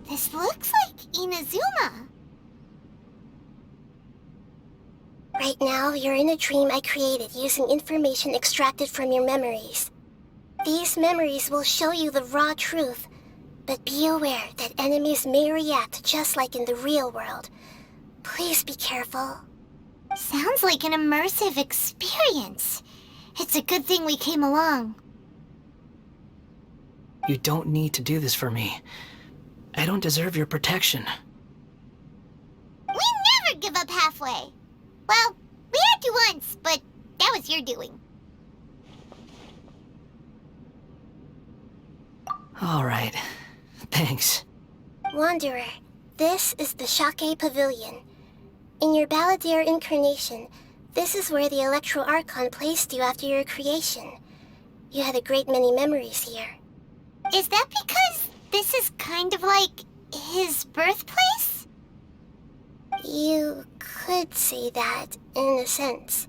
This looks like Inazuma. Right now, you're in a dream I created using information extracted from your memories. These memories will show you the raw truth, but be aware that enemies may react just like in the real world. Please be careful. Sounds like an immersive experience. It's a good thing we came along. You don't need to do this for me. I don't deserve your protection. We never give up halfway. Well, we had to once, but that was your doing. All right. Thanks. Wanderer, this is the Shake Pavilion. In your Balladeer incarnation, this is where the Electro Archon placed you after your creation. You had a great many memories here. Is that because this is kind of like his birthplace? You could say that, in a sense.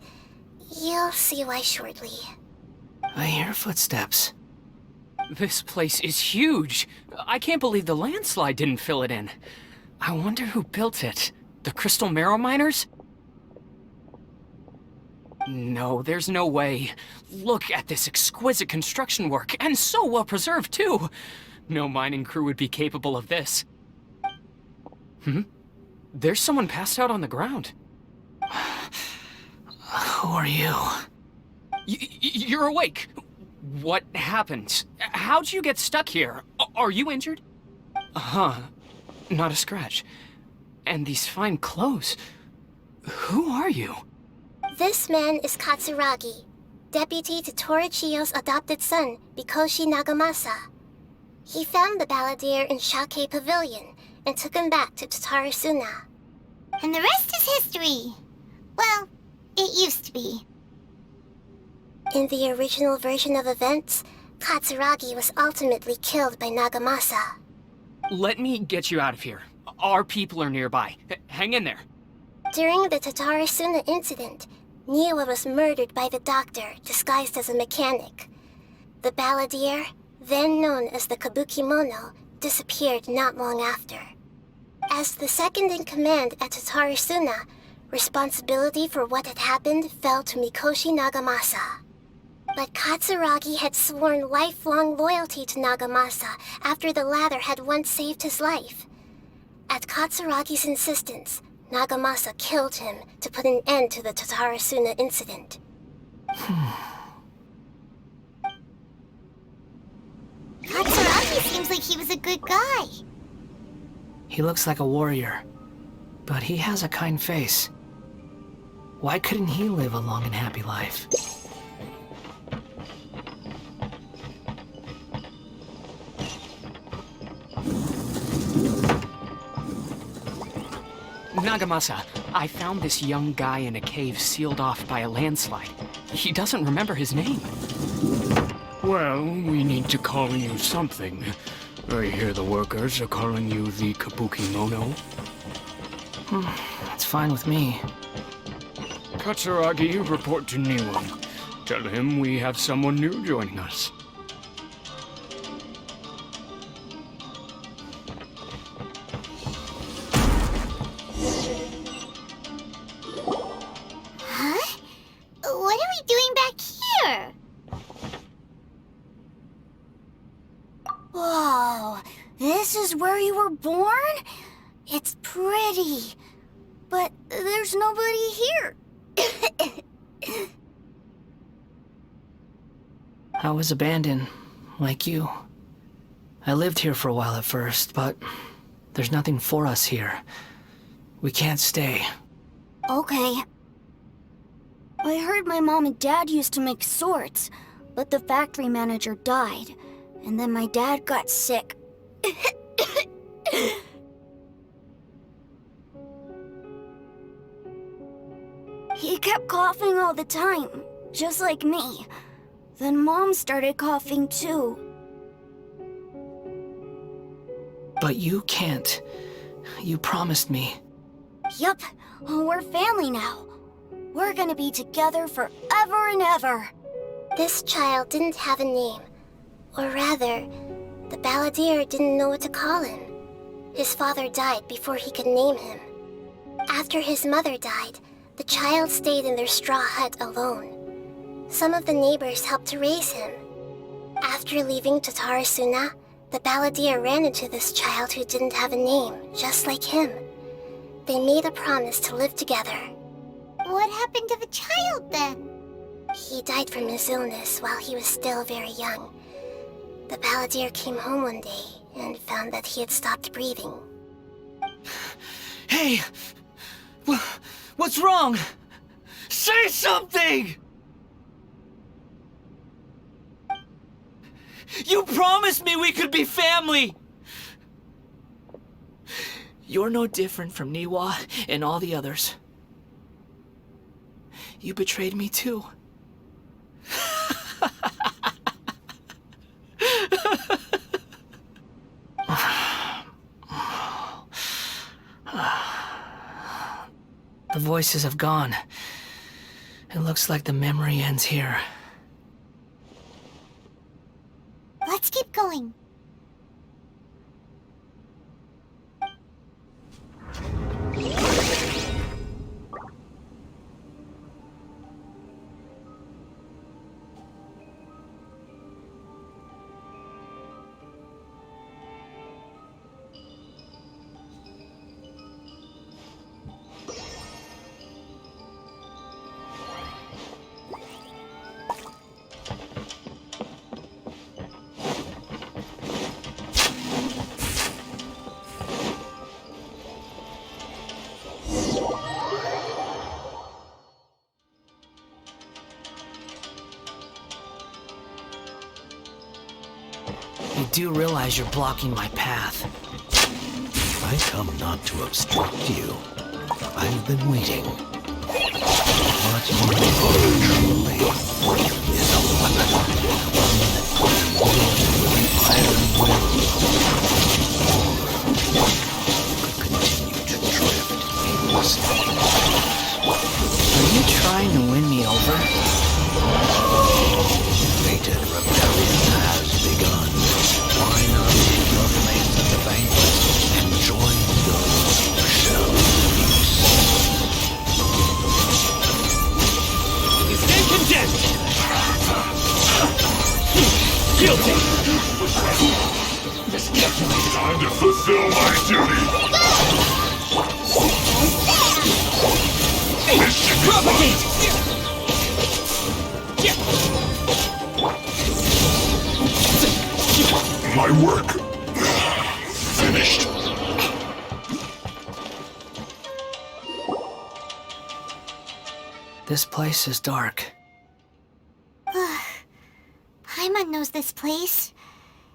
You'll see why shortly. I hear footsteps. This place is huge. I can't believe the landslide didn't fill it in. I wonder who built it. The Crystal Marrow Miners? No, there's no way. Look at this exquisite construction work, and so well preserved, too. No mining crew would be capable of this. There's someone passed out on the ground. Who are you? You're awake. What happened? How'd you get stuck here? Are you injured? Not a scratch. And these fine clothes. Who are you? This man is Katsuragi, deputy to Torichiyo's adopted son, Mikoshi Nagamasa. He found the Balladeer in Shake Pavilion and took him back to Tatarasuna. And the rest is history. Well, it used to be. In the original version of events, Katsuragi was ultimately killed by Nagamasa. Let me get you out of here. Our people are nearby. Hang in there. During the Tatarasuna incident, Niwa was murdered by the doctor disguised as a mechanic. The Balladeer, then known as the Kabukimono, disappeared not long after. As the second in command at Tatarasuna, responsibility for what had happened fell to Mikoshi Nagamasa. But Katsuragi had sworn lifelong loyalty to Nagamasa after the latter had once saved his life. At Katsuragi's insistence, Nagamasa killed him to put an end to the Tatarasuna incident. Katsuragi seems like he was a good guy. He looks like a warrior, but he has a kind face. Why couldn't he live a long and happy life? Nagamasa, I found this young guy in a cave sealed off by a landslide. He doesn't remember his name. Well, we need to call you something. I hear the workers are calling you the Kabukimono. That's fine with me. Katsuragi, report to Niwa. Tell him we have someone new joining us. Huh? What are we doing back here? Whoa, this is where you were born? It's pretty, but there's nobody here. I was abandoned, like you. I lived here for a while at first, but there's nothing for us here. We can't stay. Okay. I heard my mom and dad used to make swords, but the factory manager died, and then my dad got sick. He kept coughing all the time, just like me. Then Mom started coughing too. But you can't. You promised me. Yup, we're family now. We're gonna be together forever and ever. This child didn't have a name. Or rather, the Balladeer didn't know what to call him. His father died before he could name him. After his mother died, the child stayed in their straw hut alone. Some of the neighbors helped to raise him. After leaving Tatarasuna, the Balladeer ran into this child who didn't have a name, just like him. They made a promise to live together. What happened to the child then? He died from his illness while he was still very young. The Balladeer came home one day and found that he had stopped breathing. Hey! What's wrong? Say something! You promised me we could be family! You're no different from Niwa and all the others. You betrayed me too. The voices have gone. It looks like the memory ends here. Let's keep going. You do realize you're blocking my path. I come not to obstruct you. I've been waiting. What you are truly is a weapon. One that wielded with iron will. Or could continue to drift aimlessly. Are you trying to win me over? Fated rebellion has begun. Why not take your place at the banquet and join those who shall feast? You stand condemned! Guilty! Time to fulfill my duty! Propagate! My work finished. This place is dark. Paimon knows this place.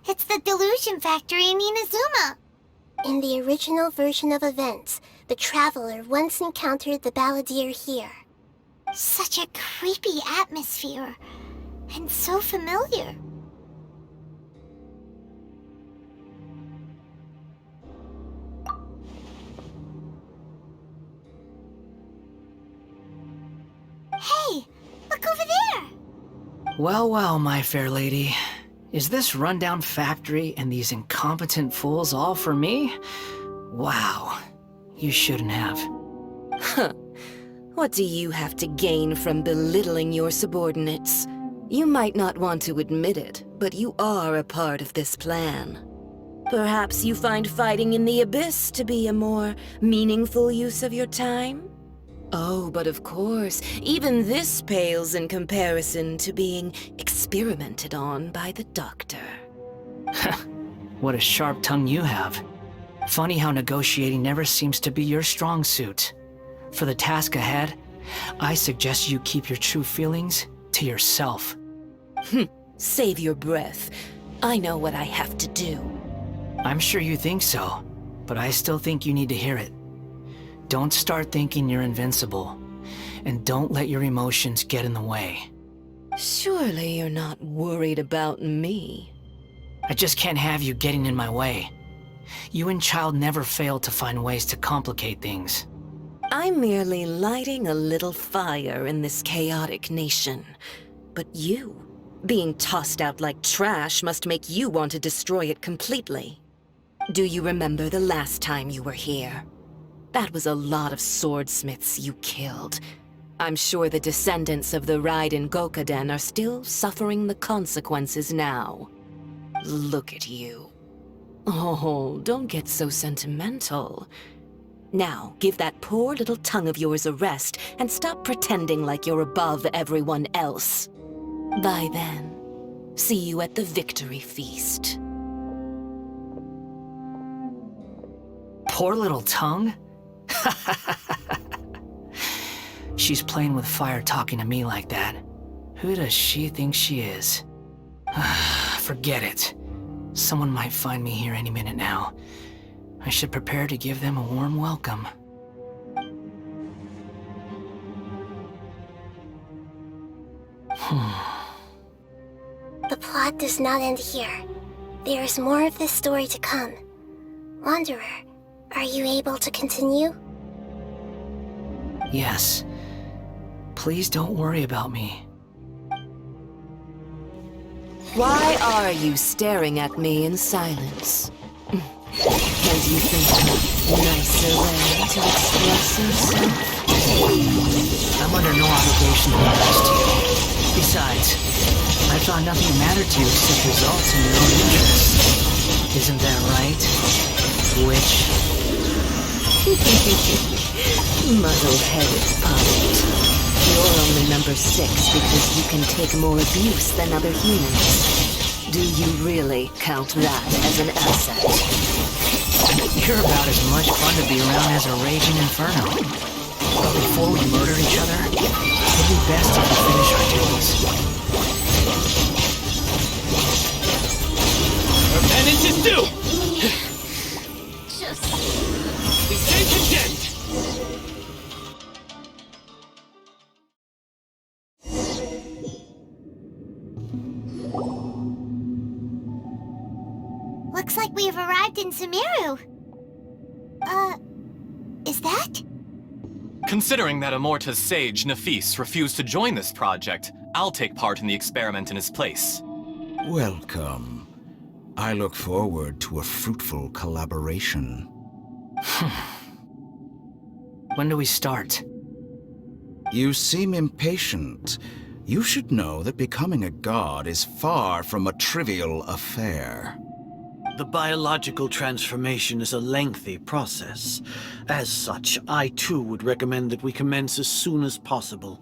It's the Delusion Factory in Inazuma. In the original version of events, the Traveler once encountered the Balladeer here. Such a creepy atmosphere. And so familiar. Hey, look over there! Well, well, my fair lady. Is this rundown factory and these incompetent fools all for me? Wow. You shouldn't have. Huh. What do you have to gain from belittling your subordinates? You might not want to admit it, but you are a part of this plan. Perhaps you find fighting in the Abyss to be a more meaningful use of your time? Oh, but of course, even this pales in comparison to being experimented on by the Doctor. What a sharp tongue you have. Funny how negotiating never seems to be your strong suit. For the task ahead, I suggest you keep your true feelings to yourself. Save your breath. I know what I have to do. I'm sure you think so, but I still think you need to hear it. Don't start thinking you're invincible, and don't let your emotions get in the way. Surely you're not worried about me. I just can't have you getting in my way. You and Child never fail to find ways to complicate things. I'm merely lighting a little fire in this chaotic nation. But you, being tossed out like trash, must make you want to destroy it completely. Do you remember the last time you were here? That was a lot of swordsmiths you killed. I'm sure the descendants of the Raiden Gokaden are still suffering the consequences now. Look at you. Oh, don't get so sentimental. Now, give that poor little tongue of yours a rest and stop pretending like you're above everyone else. Bye then. See you at the victory feast. Poor little tongue? She's playing with fire talking to me like that. Who does she think she is? Forget it. Someone might find me here any minute now. I should prepare to give them a warm welcome. The plot does not end here. There is more of this story to come. Wanderer, are you able to continue? Yes. Please don't worry about me. Why are you staring at me in silence? Can't you think of a nicer way to express yourself? I'm under no obligation to be nice to you. Besides, I thought nothing mattered to you except results in your own interests. Isn't that right, witch? Muddle-headed puppet. You're only number 6 because you can take more abuse than other humans. Do you really count that as an asset? You're about as much fun to be around as a raging inferno. But before we murder each other, it'd be best if we finish our duties. Our penance is due! We stay condemned! Looks like we've arrived in Sumeru. Is that? Considering that Amorta's sage, Nafis, refused to join this project, I'll take part in the experiment in his place. Welcome. I look forward to a fruitful collaboration. When do we start? You seem impatient. You should know that becoming a god is far from a trivial affair. The biological transformation is a lengthy process. As such, I too would recommend that we commence as soon as possible.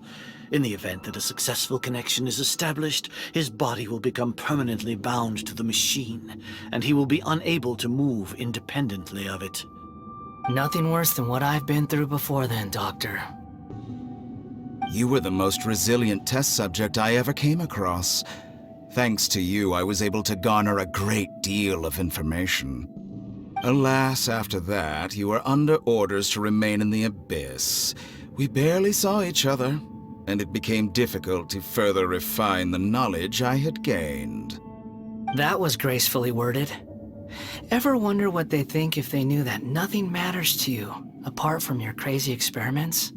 In the event that a successful connection is established, his body will become permanently bound to the machine, and he will be unable to move independently of it. Nothing worse than what I've been through before then, Doctor. You were the most resilient test subject I ever came across. Thanks to you, I was able to garner a great deal of information. Alas, after that, you were under orders to remain in the Abyss. We barely saw each other, and it became difficult to further refine the knowledge I had gained. That was gracefully worded. Ever wonder what they think if they knew that nothing matters to you, apart from your crazy experiments?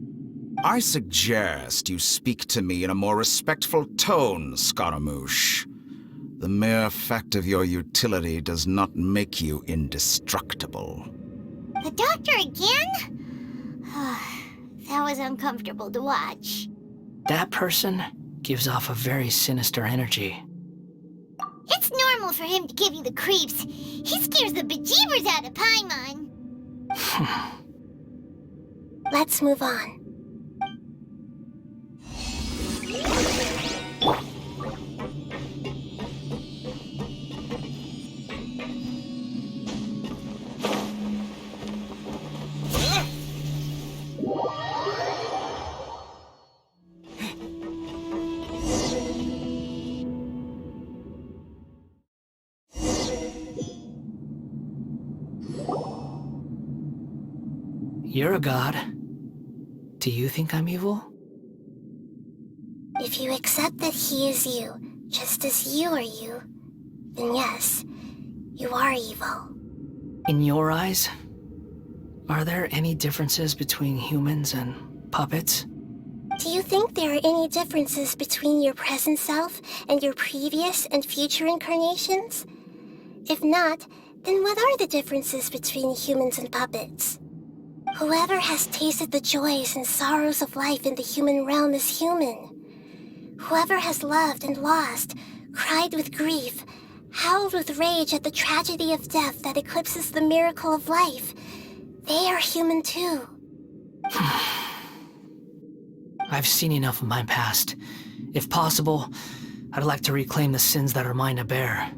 I suggest you speak to me in a more respectful tone, Scaramouche. The mere fact of your utility does not make you indestructible. The doctor again? That was uncomfortable to watch. That person gives off a very sinister energy. It's normal for him to give you the creeps. He scares the bejeebers out of Paimon. Let's move on. You're a god. Do you think I'm evil? If you accept that he is you, just as you are you, then yes, you are evil. In your eyes, are there any differences between humans and puppets? Do you think there are any differences between your present self and your previous and future incarnations? If not, Then what are the differences between humans and puppets? Whoever has tasted the joys and sorrows of life in the human realm is human. Whoever has loved and lost, cried with grief, howled with rage at the tragedy of death that eclipses the miracle of life, they are human too. I've seen enough of my past. If possible, I'd like to reclaim the sins that are mine to bear.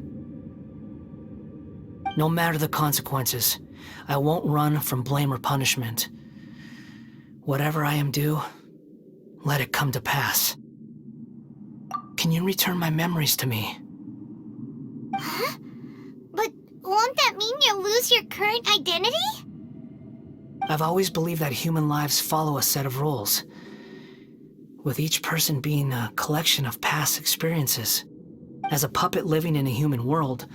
No matter the consequences, I won't run from blame or punishment. Whatever I am due, let it come to pass. Can you return my memories to me? Huh? But won't that mean you'll lose your current identity? I've always believed that human lives follow a set of rules, with each person being a collection of past experiences. As a puppet living in a human world,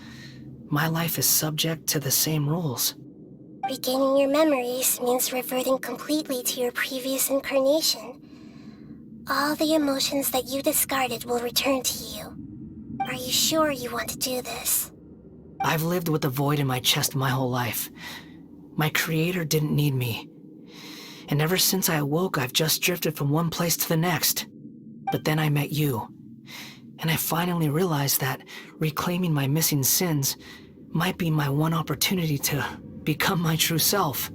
my life is subject to the same rules. Regaining your memories means reverting completely to your previous incarnation. All the emotions that you discarded will return to you. Are you sure you want to do this? I've lived with a void in my chest my whole life. My creator didn't need me. And ever since I awoke, I've just drifted from one place to the next. But then I met you. And I finally realized that reclaiming my missing sins might be my one opportunity to become my true self.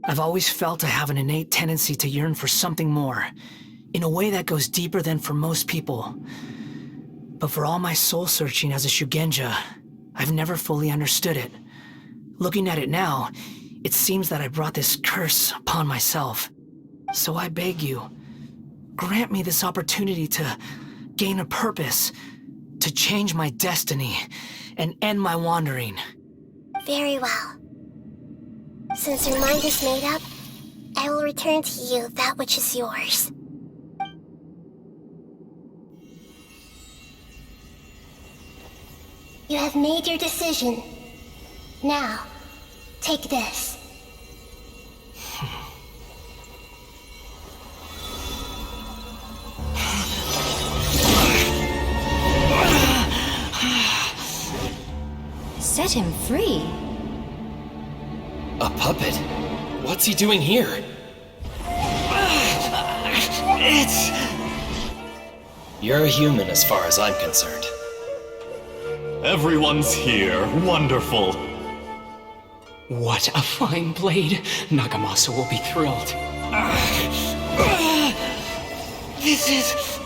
I've always felt I have an innate tendency to yearn for something more, in a way that goes deeper than for most people. But for all my soul-searching as a Shugenja, I've never fully understood it. Looking at it now, it seems that I brought this curse upon myself. So I beg you, grant me this opportunity to gain a purpose, to change my destiny, and end my wandering. Very well. Since your mind is made up, I will return to you that which is yours. You have made your decision. Now, take this. Set him free. A puppet? What's he doing here? You're a human as far as I'm concerned. Everyone's here. Wonderful. What a fine blade. Nagamasa will be thrilled. This is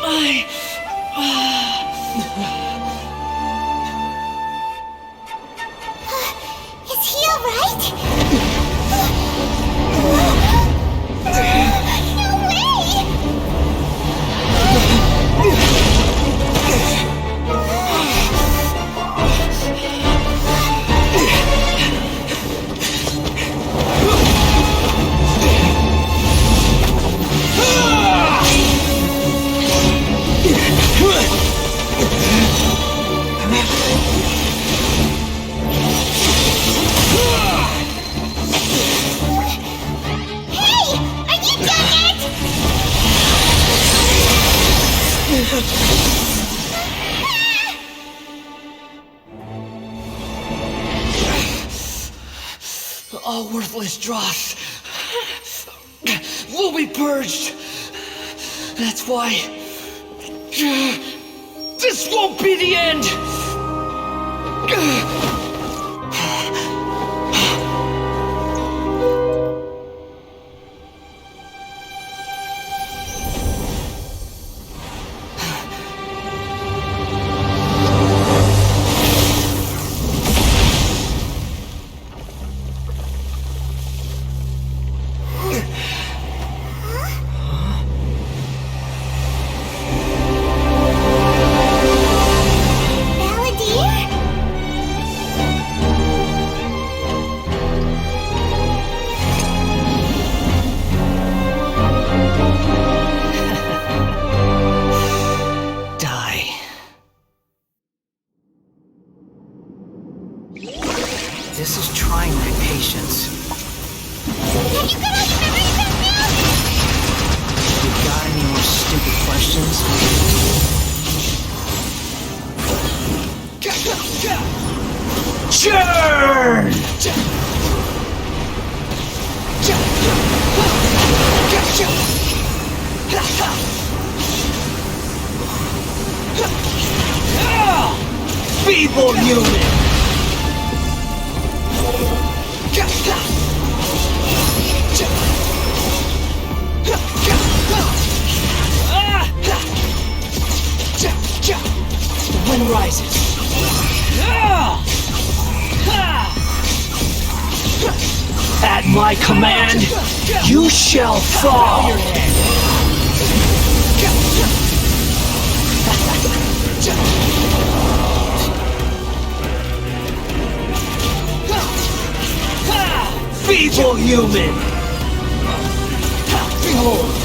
my... Is he alright? No way! All worthless dross will be purged. That's why this won't be the end. This is trying my patience. Have you got all the memories back now? You got any more stupid questions? Churn! Feeble unit! The wind rises. At my command, you shall fall! Feeble human! Behold!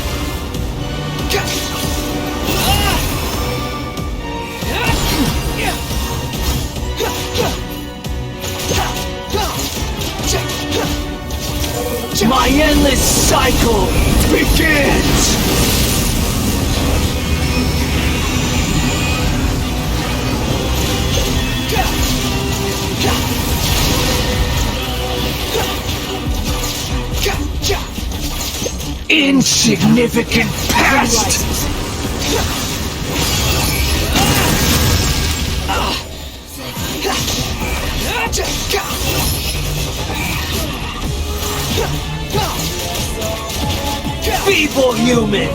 My endless cycle begins! Insignificant past! Feeble human!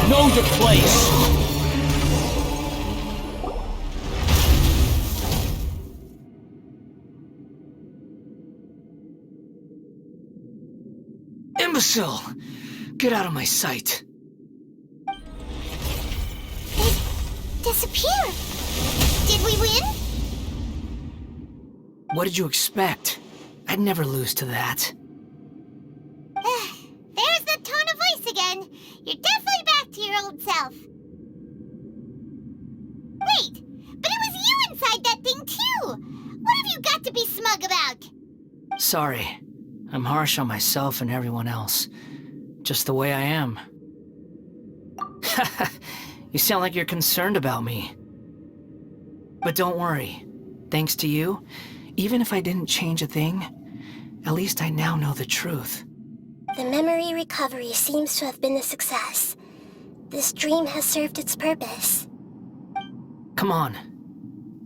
Know your place! Imbecile! Get out of my sight! Disappeared. Did we win? What did you expect? I'd never lose to that. There's the tone of voice again. You're definitely back to your old self. Wait, but it was you inside that thing too! What have you got to be smug about? Sorry. I'm harsh on myself and everyone else. Just the way I am. You sound like you're concerned about me. But don't worry. Thanks to you, even if I didn't change a thing, at least I now know the truth. The memory recovery seems to have been a success. This dream has served its purpose. Come on.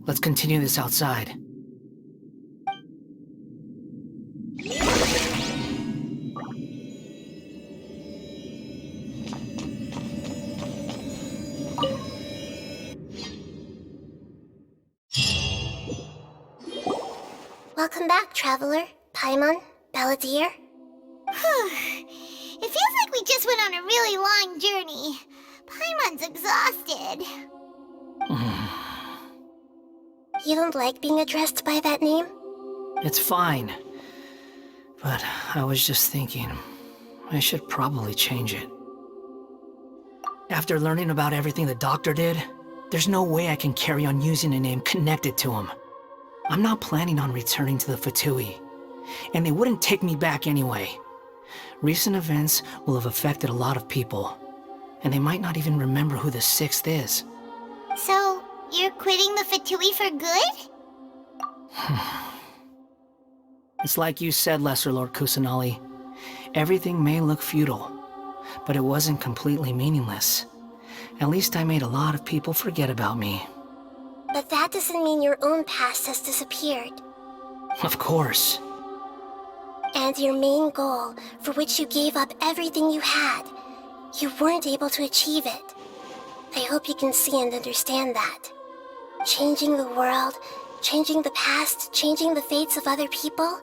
Let's continue this outside. Welcome back, Traveler, Paimon, Balladeer. It feels like we just went on a really long journey. Paimon's exhausted. You don't like being addressed by that name? It's fine. But I was just thinking, I should probably change it. After learning about everything the doctor did, there's no way I can carry on using a name connected to him. I'm not planning on returning to the Fatui, and they wouldn't take me back anyway. Recent events will have affected a lot of people, and they might not even remember who the 6th is. So, you're quitting the Fatui for good? It's like you said, Lesser Lord Kusanali. Everything may look futile, but it wasn't completely meaningless. At least I made a lot of people forget about me. But that doesn't mean your own past has disappeared. Of course. And your main goal, for which you gave up everything you had, you weren't able to achieve it. I hope you can see and understand that. Changing the world, changing the past, changing the fates of other people,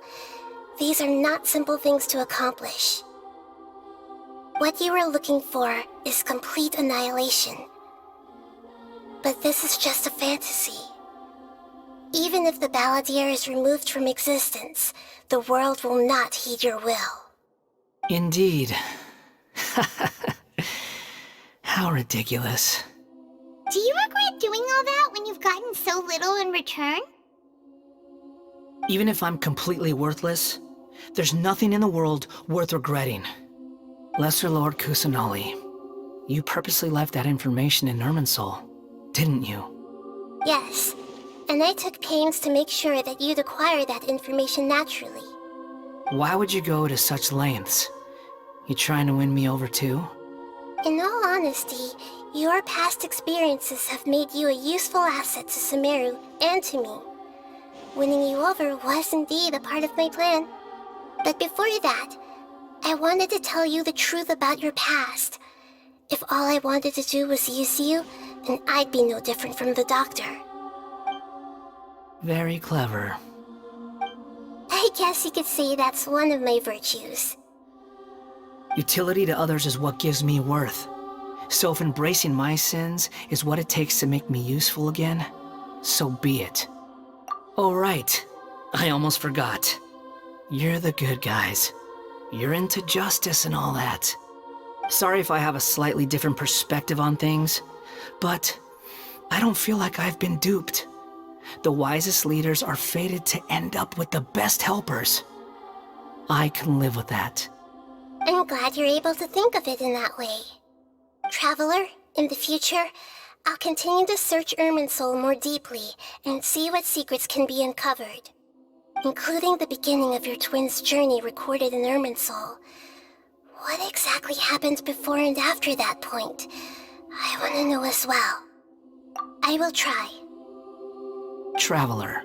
these are not simple things to accomplish. What you were looking for is complete annihilation. But this is just a fantasy. Even if the Balladeer is removed from existence, the world will not heed your will. Indeed. How ridiculous. Do you regret doing all that when you've gotten so little in return? Even if I'm completely worthless, there's nothing in the world worth regretting. Lesser Lord Kusanali, you purposely left that information in Irminsul, didn't you? Yes, and I took pains to make sure that you'd acquire that information naturally. Why would you go to such lengths? You trying to win me over too? In all honesty, your past experiences have made you a useful asset to Sumeru and to me. Winning you over was indeed a part of my plan. But before that, I wanted to tell you the truth about your past. If all I wanted to do was use you, then I'd be no different from the Doctor. Very clever. I guess you could say that's one of my virtues. Utility to others is what gives me worth. So if embracing my sins is what it takes to make me useful again, so be it. Oh right, I almost forgot. You're the good guys. You're into justice and all that. Sorry if I have a slightly different perspective on things, but I don't feel like I've been duped. The wisest leaders are fated to end up with the best helpers. I can live with that. I'm glad you're able to think of it in that way. Traveler, in the future, I'll continue to search Irminsul more deeply and see what secrets can be uncovered, including the beginning of your twins' journey recorded in Irminsul. What exactly happened before and after that point? I want to know as well. I will try. Traveler.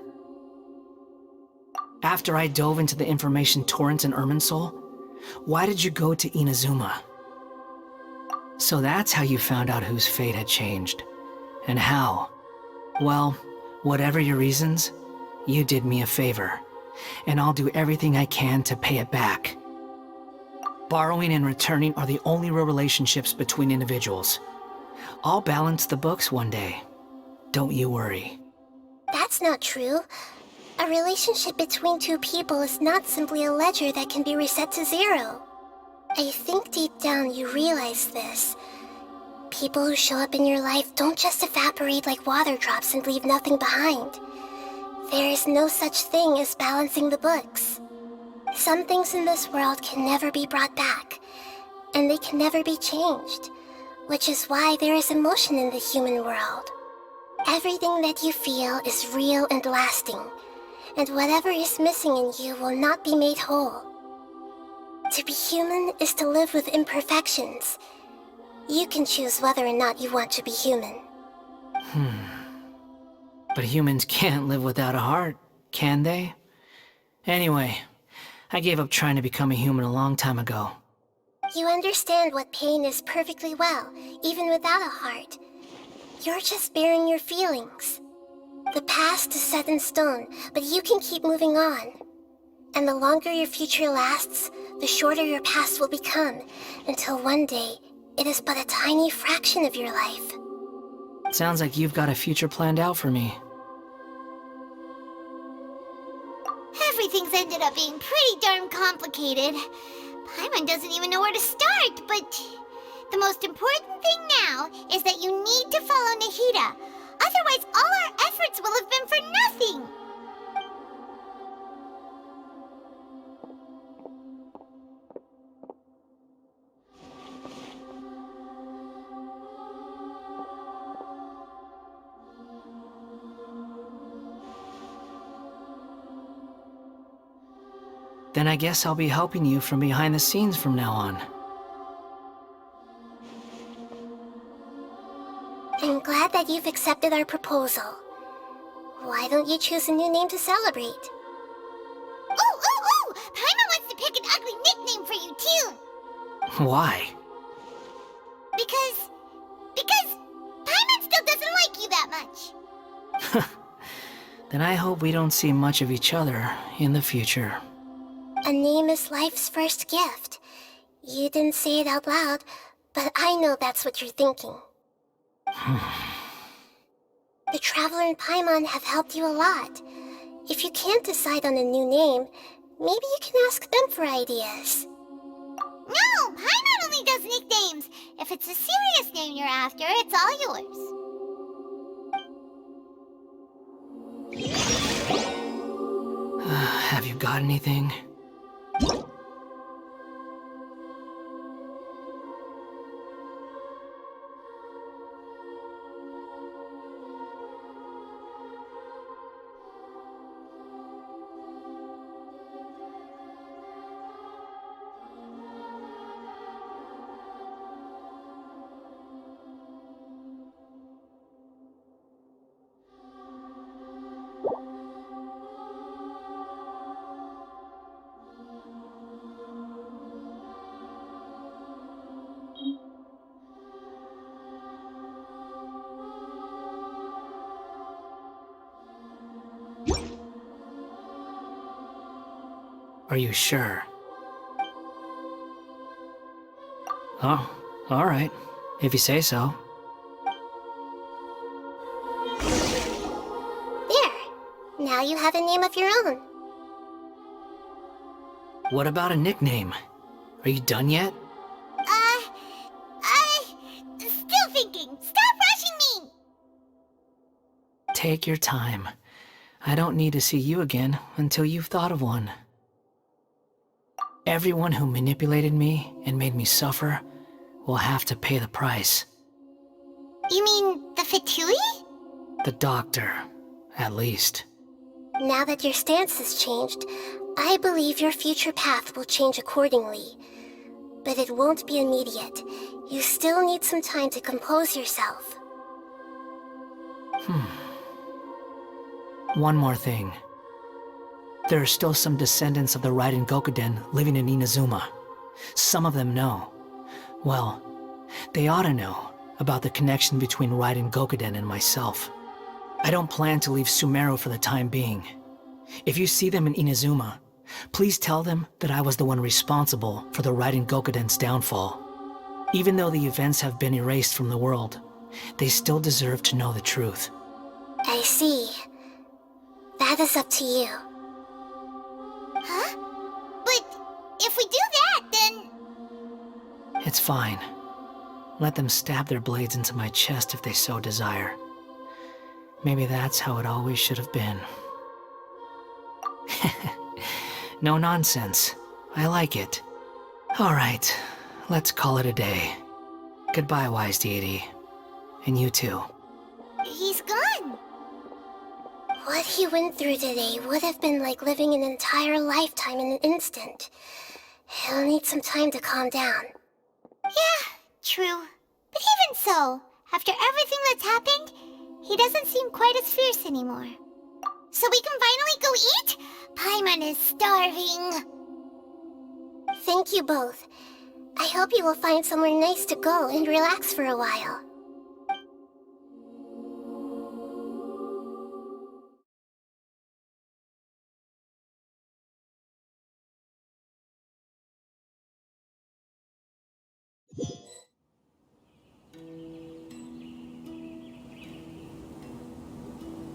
After I dove into the information torrent in Irminsul, why did you go to Inazuma? So that's how you found out whose fate had changed. And how? Well, whatever your reasons, you did me a favor. And I'll do everything I can to pay it back. Borrowing and returning are the only real relationships between individuals. I'll balance the books one day. Don't you worry. That's not true. A relationship between two people is not simply a ledger that can be reset to zero. I think deep down you realize this. People who show up in your life don't just evaporate like water drops and leave nothing behind. There is no such thing as balancing the books. Some things in this world can never be brought back, and they can never be changed, which is why there is emotion in the human world. Everything that you feel is real and lasting, and whatever is missing in you will not be made whole. To be human is to live with imperfections. You can choose whether or not you want to be human. But humans can't live without a heart, can they? Anyway, I gave up trying to become a human a long time ago. You understand what pain is perfectly well, even without a heart. You're just bearing your feelings. The past is set in stone, but you can keep moving on. And the longer your future lasts, the shorter your past will become, until one day, it is but a tiny fraction of your life. Sounds like you've got a future planned out for me. Everything's ended up being pretty darn complicated. Paimon doesn't even know where to start, but the most important thing now is that you need to follow Nahida. Otherwise, all our efforts will have been for nothing. Then I guess I'll be helping you from behind the scenes from now on. I'm glad that you've accepted our proposal. Why don't you choose a new name to celebrate? Ooh! Paimon wants to pick an ugly nickname for you, too. Why? Because Paimon still doesn't like you that much. Then I hope we don't see much of each other in the future. A name is life's first gift. You didn't say it out loud, but I know that's what you're thinking. The Traveler and Paimon have helped you a lot. If you can't decide on a new name, maybe you can ask them for ideas. No! Paimon only does nicknames! If if it's a serious name you're after, it's all yours. Have you got anything? Are you sure? Oh, alright. If you say so. There. Now you have a name of your own. What about a nickname? Are you done yet? Still thinking. Stop rushing me! Take your time. I don't need to see you again until you've thought of one. Everyone who manipulated me and made me suffer will have to pay the price. You mean the Fatui? The doctor, at least. Now that your stance has changed, I believe your future path will change accordingly. But it won't be immediate. You still need some time to compose yourself. One more thing. There are still some descendants of the Raiden Gokuden living in Inazuma. Some of them know. Well, they ought to know about the connection between Raiden Gokuden and myself. I don't plan to leave Sumeru for the time being. If you see them in Inazuma, please tell them that I was the one responsible for the Raiden Gokuden's downfall. Even though the events have been erased from the world, they still deserve to know the truth. I see. That is up to you. Huh? But if we do that, then... It's fine. Let them stab their blades into my chest if they so desire. Maybe that's how it always should have been. No nonsense. I like it. Alright, let's call it a day. Goodbye, wise deity. And you too. He's gone. What he went through today would have been like living an entire lifetime in an instant. He'll need some time to calm down. Yeah, true. But even so, after everything that's happened, he doesn't seem quite as fierce anymore. So we can finally go eat? Paimon is starving. Thank you both. I hope you will find somewhere nice to go and relax for a while.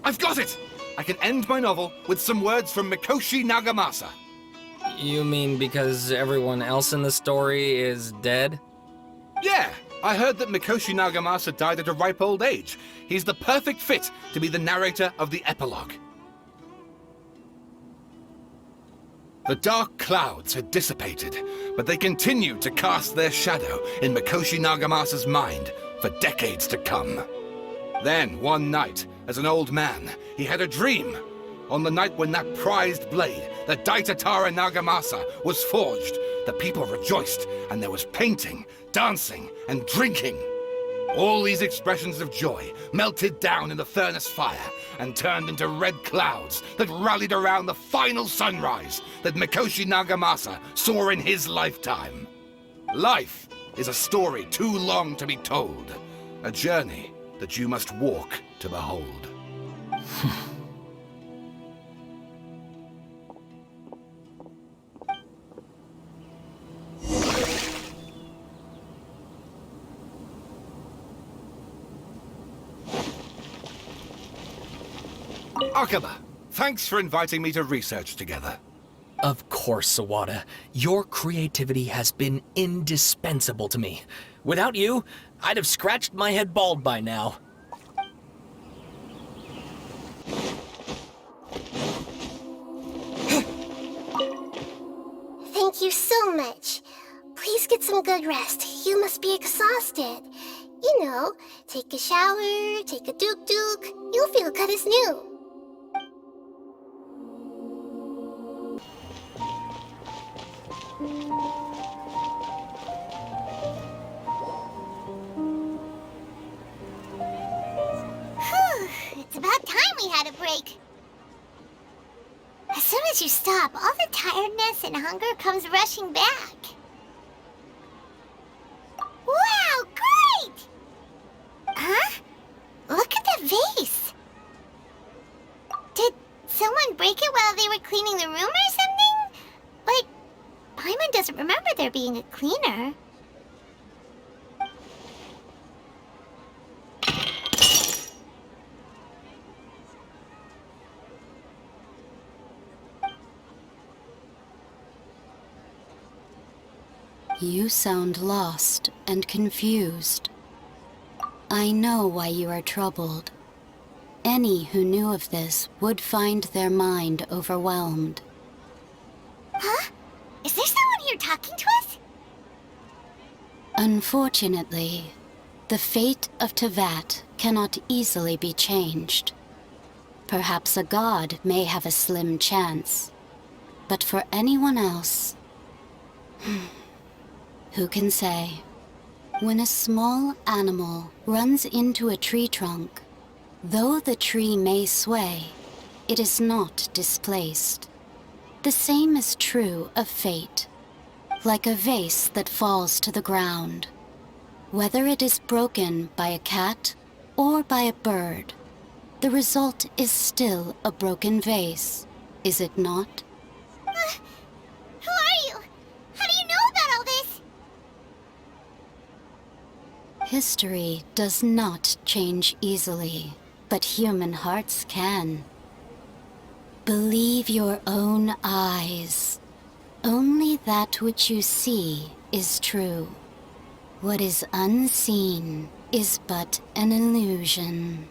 I've got it! I can end my novel with some words from Mikoshi Nagamasa. You mean because everyone else in the story is dead? Yeah, I heard that Mikoshi Nagamasa died at a ripe old age. He's the perfect fit to be the narrator of the epilogue. The dark clouds had dissipated, but they continued to cast their shadow in Mikoshi Nagamasa's mind for decades to come. Then, one night, as an old man, he had a dream. On the night when that prized blade, the Daitatara Nagamasa, was forged, the people rejoiced, and there was painting, dancing, and drinking. All these expressions of joy melted down in the furnace fire and turned into red clouds that rallied around the final sunrise that Mikoshi Nagamasa saw in his lifetime. Life is a story too long to be told, a journey that you must walk to behold. Akaba, thanks for inviting me to research together. Of course, Sawada. Your creativity has been indispensable to me. Without you, I'd have scratched my head bald by now. Thank you so much. Please get some good rest. You must be exhausted. You know, take a shower, take a duk-duk. You'll feel good as new. Whew, it's about time we had a break. As soon as you stop, all the tiredness and hunger comes rushing back. Wow, great! Huh? Look at the vase. Did someone break it while they were cleaning the room or something? Like, Paimon doesn't remember there being a cleaner. You sound lost and confused. I know why you are troubled. Any who knew of this would find their mind overwhelmed. Huh? Is there someone here talking to us? Unfortunately, the fate of Tevat cannot easily be changed. Perhaps a god may have a slim chance, but for anyone else, who can say? When a small animal runs into a tree trunk, though the tree may sway, it is not displaced. The same is true of fate, like a vase that falls to the ground. Whether it is broken by a cat or by a bird, the result is still a broken vase, is it not? Who are you? How do you know about all this? History does not change easily, but human hearts can. Believe your own eyes. Only that which you see is true. What is unseen is but an illusion.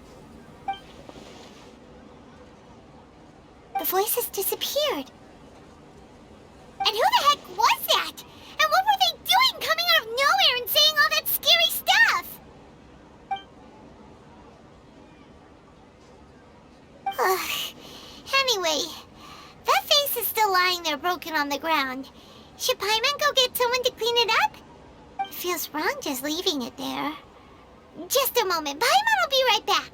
The voice has disappeared. And who the heck was that? And what were they doing coming out of nowhere and saying all that scary stuff? Anyway, that face is still lying there broken on the ground. Should Paimon go get someone to clean it up? It feels wrong just leaving it there. Just a moment. Paimon will be right back.